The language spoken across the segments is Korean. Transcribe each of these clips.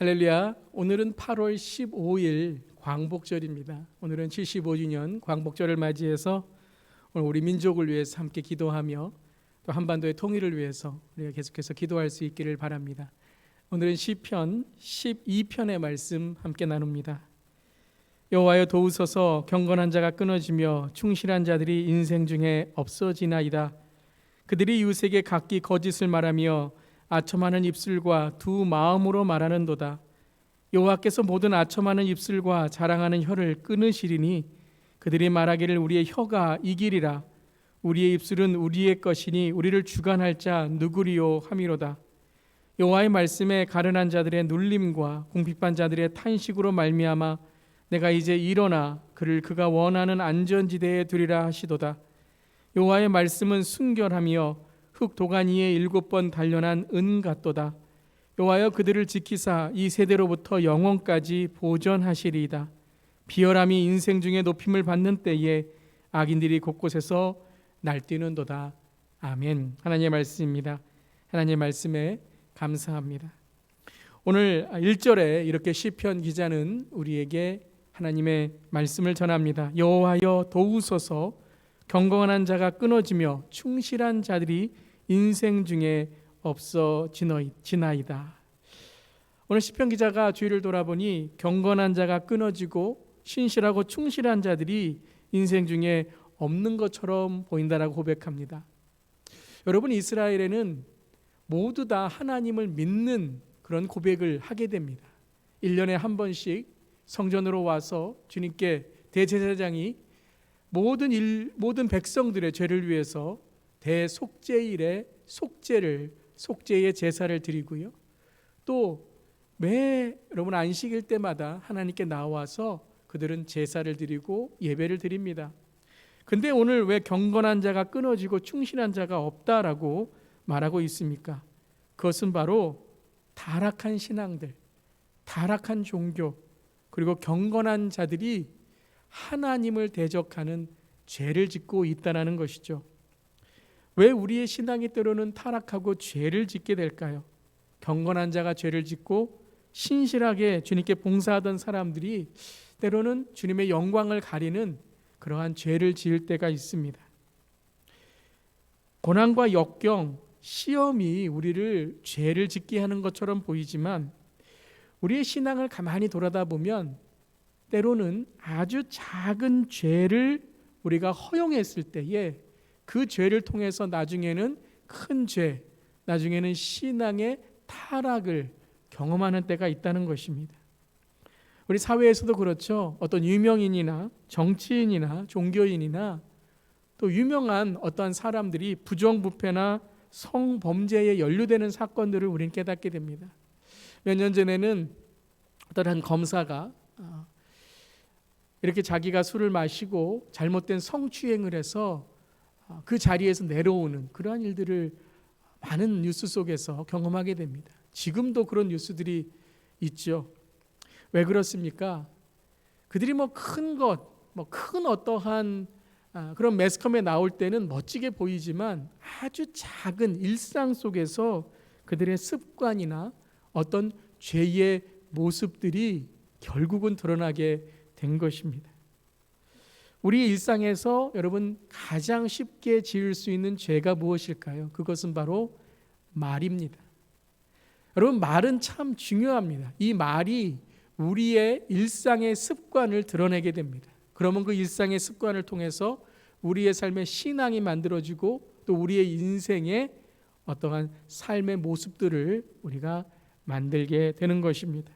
할렐루야. 오늘은 8월 15일 광복절입니다. 오늘은 75주년 광복절을 맞이해서 오늘 우리 민족을 위해서 함께 기도하며 또 한반도의 통일을 위해서 우리가 계속해서 기도할 수 있기를 바랍니다. 오늘은 시편 12편의 말씀 함께 나눕니다. 여호와여 도우소서. 경건한 자가 끊어지며 충실한 자들이 인생 중에 없어지나이다. 그들이 이웃에게 각기 거짓을 말하며 아첨하는 입술과 두 마음으로 말하는도다. 여호와께서 모든 아첨하는 입술과 자랑하는 혀를 끊으시리니 그들이 말하기를 우리의 혀가 이기리라. 우리의 입술은 우리의 것이니 우리를 주관할 자 누구리요 함이로다. 여호와의 말씀에 가련한 자들의 눌림과 궁핍한 자들의 탄식으로 말미암아 내가 이제 일어나 그를 그가 원하는 안전지대에 두리라 하시도다. 여호와의 말씀은 순결하며 흙 도가니 위에 7번 단련한 은 같도다. 여호와여 그들을 지키사 이 세대로부터 영원까지 보존하시리이다. 비열함이 인생 중에 높임을 받는 때에 악인들이 곳곳에서 날뛰는도다. 아멘. 하나님의 말씀입니다. 하나님의 말씀에 감사합니다. 오늘 1절에 이렇게 시편 기자는 우리에게 하나님의 말씀을 전합니다. 여호와여 도우소서. 경건한 자가 끊어지며 충실한 자들이 인생 중에 없어지나이다. 오늘 시편 기자가 주위를 돌아보니 경건한 자가 끊어지고 신실하고 충실한 자들이 인생 중에 없는 것처럼 보인다라고 고백합니다. 여러분, 이스라엘에는 모두 다 하나님을 믿는 그런 고백을 하게 됩니다. 1년에 한 번씩 성전으로 와서 주님께 대제사장이 모든 백성들의 죄를 위해서 대속죄일에 속죄의 제사를 드리고요. 또 여러분 안식일 때마다 하나님께 나와서 그들은 제사를 드리고 예배를 드립니다. 근데 오늘 왜 경건한 자가 끊어지고 충실한 자가 없다라고 말하고 있습니까? 그것은 바로 타락한 신앙들, 타락한 종교, 그리고 경건한 자들이 하나님을 대적하는 죄를 짓고 있다는 것이죠. 왜 우리의 신앙이 때로는 타락하고 죄를 짓게 될까요? 경건한 자가 죄를 짓고 신실하게 주님께 봉사하던 사람들이 때로는 주님의 영광을 가리는 그러한 죄를 지을 때가 있습니다. 고난과 역경, 시험이 우리를 죄를 짓게 하는 것처럼 보이지만 우리의 신앙을 가만히 돌아다 보면 때로는 아주 작은 죄를 우리가 허용했을 때에 그 죄를 통해서 나중에는 큰 죄, 나중에는 신앙의 타락을 경험하는 때가 있다는 것입니다. 우리 사회에서도 그렇죠. 어떤 유명인이나 정치인이나 종교인이나 또 유명한 어떠한 사람들이 부정부패나 성범죄에 연루되는 사건들을 우리는 깨닫게 됩니다. 몇 년 전에는 어떤 한 검사가 이렇게 자기가 술을 마시고 잘못된 성추행을 해서 그 자리에서 내려오는 그러한 일들을 많은 뉴스 속에서 경험하게 됩니다. 지금도 그런 뉴스들이 있죠. 왜 그렇습니까? 그들이 큰 어떠한 그런 매스컴에 나올 때는 멋지게 보이지만 아주 작은 일상 속에서 그들의 습관이나 어떤 죄의 모습들이 결국은 드러나게 된 것입니다. 우리 일상에서 여러분 가장 쉽게 지을 수 있는 죄가 무엇일까요? 그것은 바로 말입니다. 여러분, 말은 참 중요합니다. 이 말이 우리의 일상의 습관을 드러내게 됩니다. 그러면 그 일상의 습관을 통해서 우리의 삶의 신앙이 만들어지고 또 우리의 인생의 어떠한 삶의 모습들을 우리가 만들게 되는 것입니다.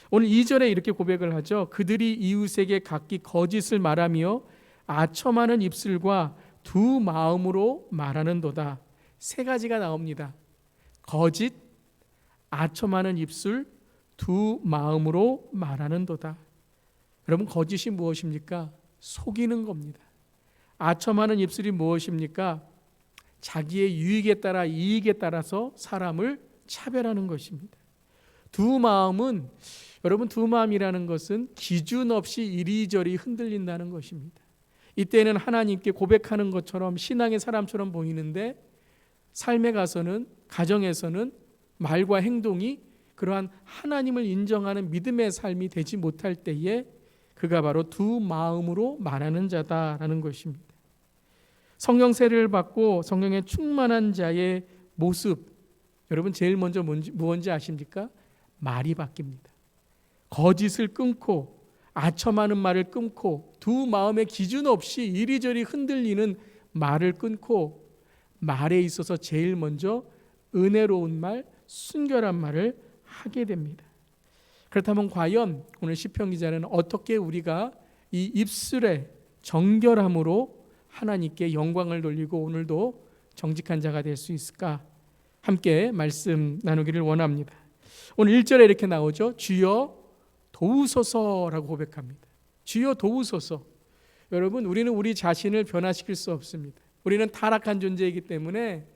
오늘 2절에 이렇게 고백을 하죠. 그들이 이웃에게 각기 거짓을 말하며 아첨하는 입술과 두 마음으로 말하는도다. 세 가지가 나옵니다. 거짓, 아첨하는 입술, 두 마음으로 말하는도다. 여러분, 거짓이 무엇입니까? 속이는 겁니다. 아첨하는 입술이 무엇입니까? 자기의 유익에 따라 이익에 따라서 사람을 차별하는 것입니다. 두 마음은 여러분, 두 마음이라는 것은 기준 없이 이리저리 흔들린다는 것입니다. 이때는 하나님께 고백하는 것처럼 신앙의 사람처럼 보이는데 삶에 가서는, 가정에서는 말과 행동이 그러한 하나님을 인정하는 믿음의 삶이 되지 못할 때에 그가 바로 두 마음으로 말하는 자다라는 것입니다. 성령 세례를 받고 성령에 충만한 자의 모습, 여러분 제일 먼저 무엇인지 아십니까? 말이 바뀝니다. 거짓을 끊고 아첨하는 말을 끊고 두 마음의 기준 없이 이리저리 흔들리는 말을 끊고 말에 있어서 제일 먼저 은혜로운 말, 순결한 말을 하게 됩니다. 그렇다면 과연 오늘 시편 기자는 어떻게 우리가 이 입술의 정결함으로 하나님께 영광을 돌리고 오늘도 정직한 자가 될 수 있을까? 함께 말씀 나누기를 원합니다. 오늘 1절에 이렇게 나오죠. 주여 도우소서라고 고백합니다. 주여 도우소서. 여러분, 우리는 우리 자신을 변화시킬 수 없습니다. 우리는 타락한 존재이기 때문에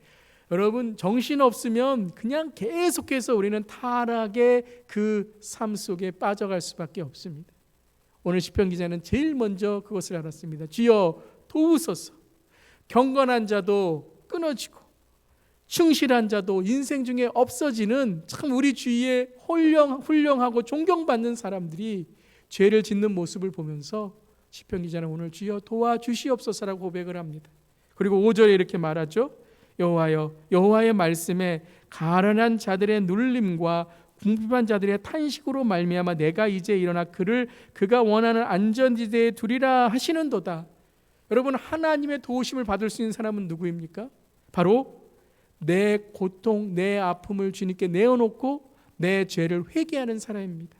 여러분 정신없으면 그냥 계속해서 우리는 타락의 그 삶 속에 빠져갈 수밖에 없습니다. 오늘 시편 기자는 제일 먼저 그것을 알았습니다. 주여 도우소서. 경건한 자도 끊어지고 충실한 자도 인생 중에 없어지는 참 우리 주위에 훌륭하고 존경받는 사람들이 죄를 짓는 모습을 보면서 시편 기자는 오늘 주여 도와주시옵소서라고 고백을 합니다. 그리고 5절에 이렇게 말하죠. 여호와여, 여호와의 말씀에 가련한 자들의 눌림과 궁핍한 자들의 탄식으로 말미암아 내가 이제 일어나 그가 원하는 안전지대에 두리라 하시는도다. 여러분, 하나님의 도우심을 받을 수 있는 사람은 누구입니까? 바로 내 고통, 내 아픔을 주님께 내어놓고 내 죄를 회개하는 사람입니다.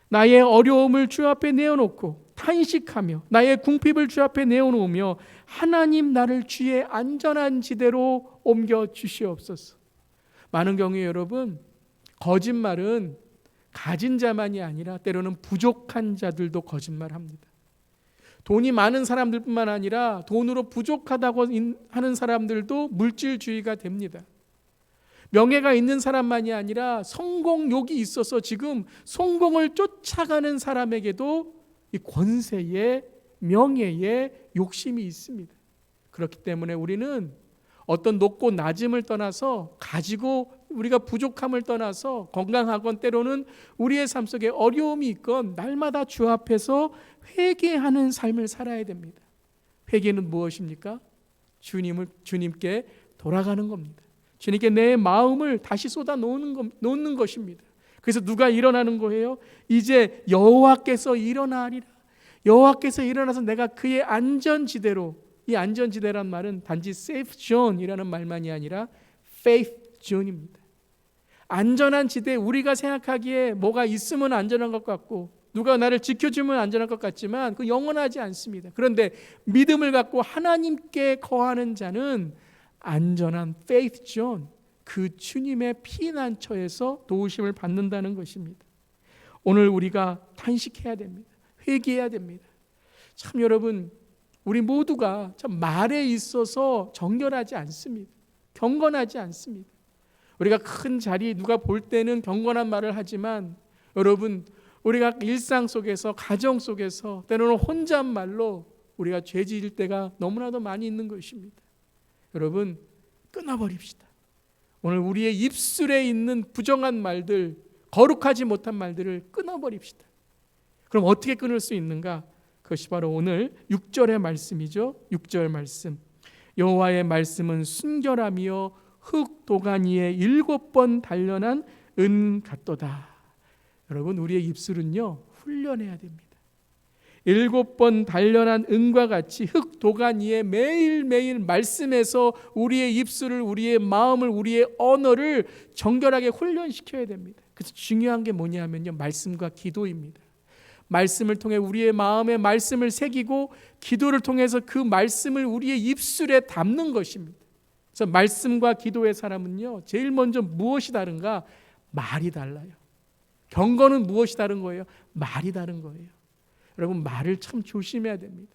나의 어려움을 주 앞에 내어놓고 탄식하며 나의 궁핍을 주 앞에 내어놓으며 하나님 나를 주의 안전한 지대로 옮겨 주시옵소서. 많은 경우에 여러분, 거짓말은 가진 자만이 아니라 때로는 부족한 자들도 거짓말합니다. 돈이 많은 사람들뿐만 아니라 돈으로 부족하다고 하는 사람들도 물질주의가 됩니다. 명예가 있는 사람만이 아니라 성공욕이 있어서 지금 성공을 쫓아가는 사람에게도 이 권세의 명예의 욕심이 있습니다. 그렇기 때문에 우리는 어떤 높고 낮음을 떠나서 가지고 우리가 부족함을 떠나서 건강하건 때로는 우리의 삶 속에 어려움이 있건 날마다 주 앞에서 회개하는 삶을 살아야 됩니다. 회개는 무엇입니까? 주님께 돌아가는 겁니다. 주님께 내 마음을 다시 쏟아 놓는 것입니다. 그래서 누가 일어나는 거예요? 이제 여호와께서 일어나리라. 여호와께서 일어나서 내가 그의 안전지대로, 이 안전지대란 말은 단지 safe zone이라는 말만이 아니라 faith zone입니다. 안전한 지대, 우리가 생각하기에 뭐가 있으면 안전한 것 같고 누가 나를 지켜주면 안전할 것 같지만 그 영원하지 않습니다. 그런데 믿음을 갖고 하나님께 거하는 자는 안전한 faith zone, 그 주님의 피난처에서 도우심을 받는다는 것입니다. 오늘 우리가 탄식해야 됩니다. 회개해야 됩니다. 참 여러분, 우리 모두가 참 말에 있어서 정결하지 않습니다. 경건하지 않습니다. 우리가 큰 자리, 누가 볼 때는 경건한 말을 하지만 여러분, 우리가 일상 속에서, 가정 속에서 때로는 혼잣말로 우리가 죄 지을 때가 너무나도 많이 있는 것입니다. 여러분, 끊어버립시다. 오늘 우리의 입술에 있는 부정한 말들, 거룩하지 못한 말들을 끊어버립시다. 그럼 어떻게 끊을 수 있는가? 그것이 바로 오늘 6절의 말씀이죠. 6절 말씀. 여호와의 말씀은 순결하며 흙 도간 위에 7번 단련한 은 같도다. 여러분, 우리의 입술은요 훈련해야 됩니다. 7번 단련한 은과 같이 흙 도간 위에 매일매일 말씀에서 우리의 입술을, 우리의 마음을, 우리의 언어를 정결하게 훈련시켜야 됩니다. 그래서 중요한 게 뭐냐면요, 말씀과 기도입니다. 말씀을 통해 우리의 마음에 말씀을 새기고 기도를 통해서 그 말씀을 우리의 입술에 담는 것입니다. 그래서 말씀과 기도의 사람은요, 제일 먼저 무엇이 다른가? 말이 달라요. 경건은 무엇이 다른 거예요? 말이 다른 거예요. 여러분, 말을 참 조심해야 됩니다.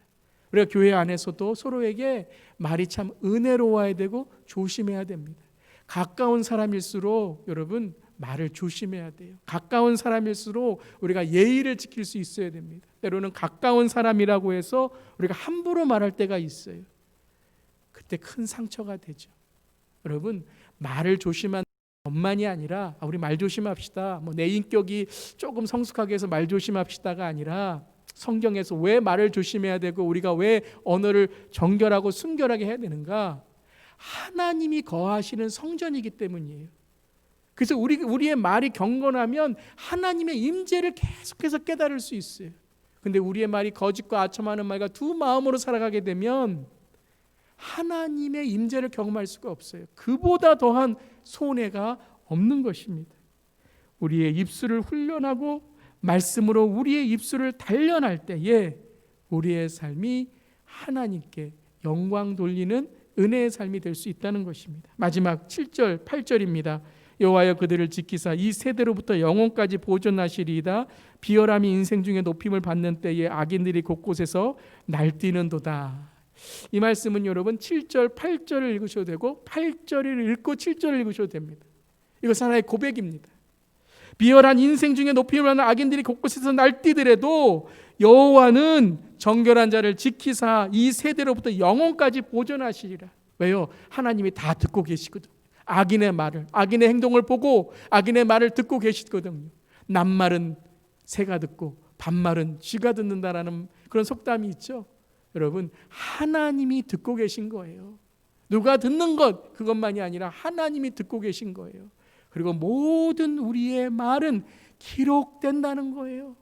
우리가 교회 안에서도 서로에게 말이 참 은혜로워야 되고 조심해야 됩니다. 가까운 사람일수록 여러분 말을 조심해야 돼요. 가까운 사람일수록 우리가 예의를 지킬 수 있어야 됩니다. 때로는 가까운 사람이라고 해서 우리가 함부로 말할 때가 있어요. 그때 큰 상처가 되죠. 여러분, 말을 조심한 것만이 아니라 우리 말 조심합시다. 내 인격이 조금 성숙하게 해서 말 조심합시다가 아니라 성경에서 왜 말을 조심해야 되고 우리가 왜 언어를 정결하고 순결하게 해야 되는가? 하나님이 거하시는 성전이기 때문이에요. 그래서 우리의 말이 경건하면 하나님의 임재를 계속해서 깨달을 수 있어요. 근데 우리의 말이 거짓과 아첨하는 말과 두 마음으로 살아가게 되면 하나님의 임재를 경험할 수가 없어요. 그보다 더한 손해가 없는 것입니다. 우리의 입술을 훈련하고 말씀으로 우리의 입술을 단련할 때에 우리의 삶이 하나님께 영광 돌리는 은혜의 삶이 될 수 있다는 것입니다. 마지막 7절, 8절입니다. 여호와여 그들을 지키사 이 세대로부터 영원까지 보존하시리이다. 비열함이 인생 중에 높임을 받는 때에 악인들이 곳곳에서 날뛰는도다. 이 말씀은 여러분 7절, 8절을 읽으셔도 되고 8절을 읽고 7절을 읽으셔도 됩니다. 이것은 하나의 고백입니다. 비열한 인생 중에 높임을 받는 악인들이 곳곳에서 날뛰더라도 여호와는 정결한 자를 지키사 이 세대로부터 영원까지 보존하시리라. 왜요? 하나님이 다 듣고 계시거든요. 악인의 말을, 악인의 행동을 보고 악인의 말을 듣고 계시거든요. 낱말은 새가 듣고 반말은 쥐가 듣는다라는 그런 속담이 있죠. 여러분, 하나님이 듣고 계신 거예요. 누가 듣는 것 그것만이 아니라 하나님이 듣고 계신 거예요. 그리고 모든 우리의 말은 기록된다는 거예요.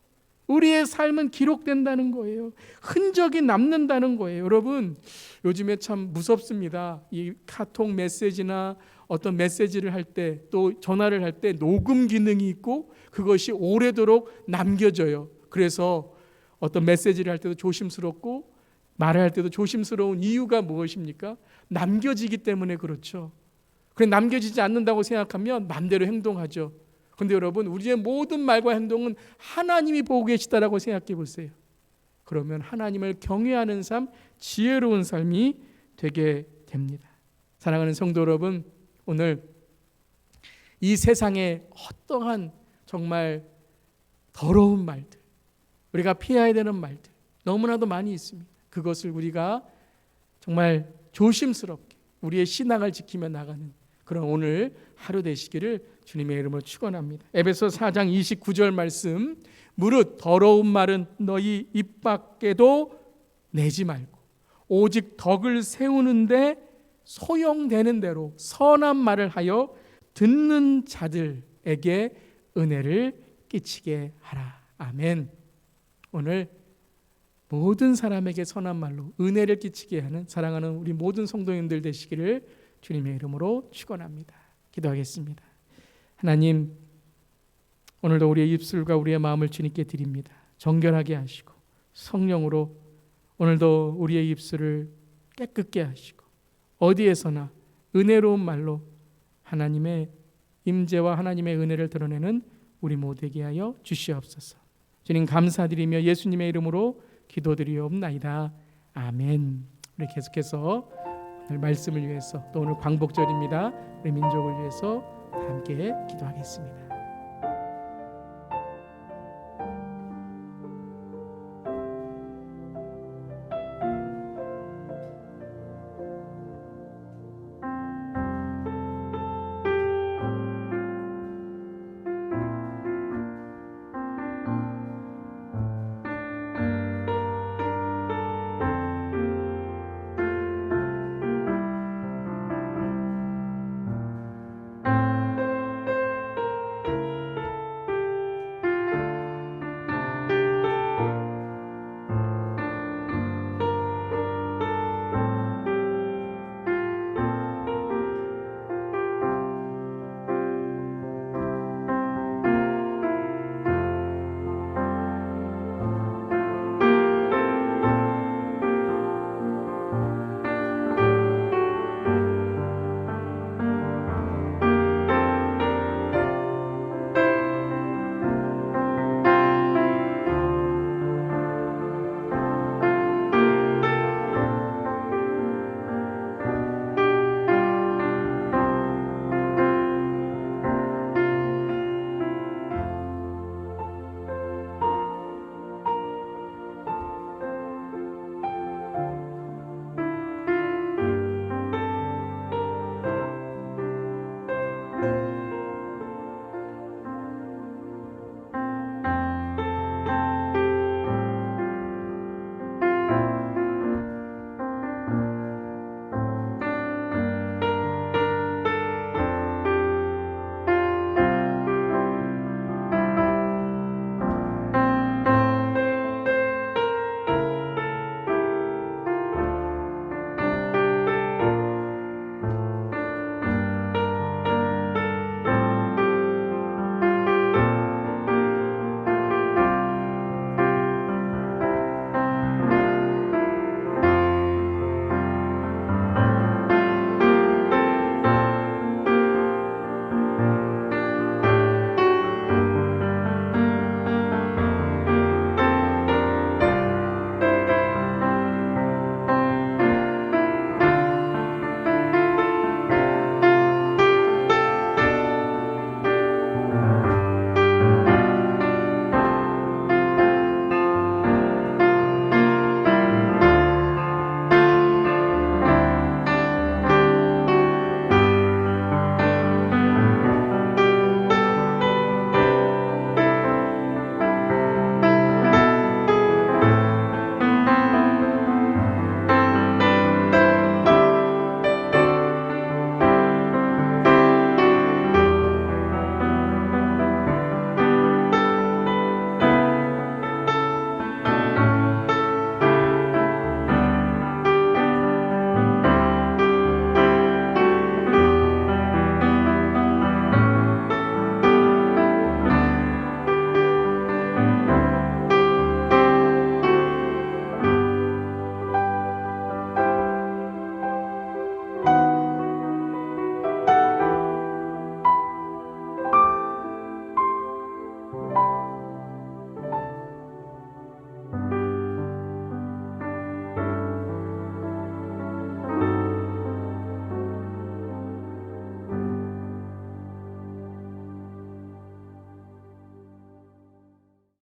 우리의 삶은 기록된다는 거예요. 흔적이 남는다는 거예요. 여러분, 요즘에 참 무섭습니다. 이 카톡 메시지나 어떤 메시지를 할 때 또 전화를 할 때 녹음 기능이 있고 그것이 오래도록 남겨져요. 그래서 어떤 메시지를 할 때도 조심스럽고 말을 할 때도 조심스러운 이유가 무엇입니까? 남겨지기 때문에 그렇죠. 그래 남겨지지 않는다고 생각하면 마음대로 행동하죠. 그런데 여러분, 우리의 모든 말과 행동은 하나님이 보고 계시다라고 생각해 보세요. 그러면 하나님을 경외하는 삶, 지혜로운 삶이 되게 됩니다. 사랑하는 성도 여러분, 오늘 이 세상에 어떠한 정말 더러운 말들, 우리가 피해야 되는 말들 너무나도 많이 있습니다. 그것을 우리가 정말 조심스럽게 우리의 신앙을 지키며 나가는 그런 오늘 하루 되시기를 주님의 이름으로 축원합니다. 에베소 4장 29절 말씀, 무릇 더러운 말은 너희 입 밖에도 내지 말고 오직 덕을 세우는데 소용되는 대로 선한 말을 하여 듣는 자들에게 은혜를 끼치게 하라. 아멘. 오늘 모든 사람에게 선한 말로 은혜를 끼치게 하는 사랑하는 우리 모든 성도님들 되시기를 주님의 이름으로 축원합니다. 기도하겠습니다. 하나님, 오늘도 우리의 입술과 우리의 마음을 주님께 드립니다. 정결하게 하시고 성령으로 오늘도 우리의 입술을 깨끗게 하시고 어디에서나 은혜로운 말로 하나님의 임재와 하나님의 은혜를 드러내는 우리 모두에게 하여 주시옵소서. 주님 감사드리며 예수님의 이름으로 기도드리옵나이다. 아멘. 우리 계속해서 오늘 말씀을 위해서 또 오늘 광복절입니다. 우리 민족을 위해서 함께 기도하겠습니다.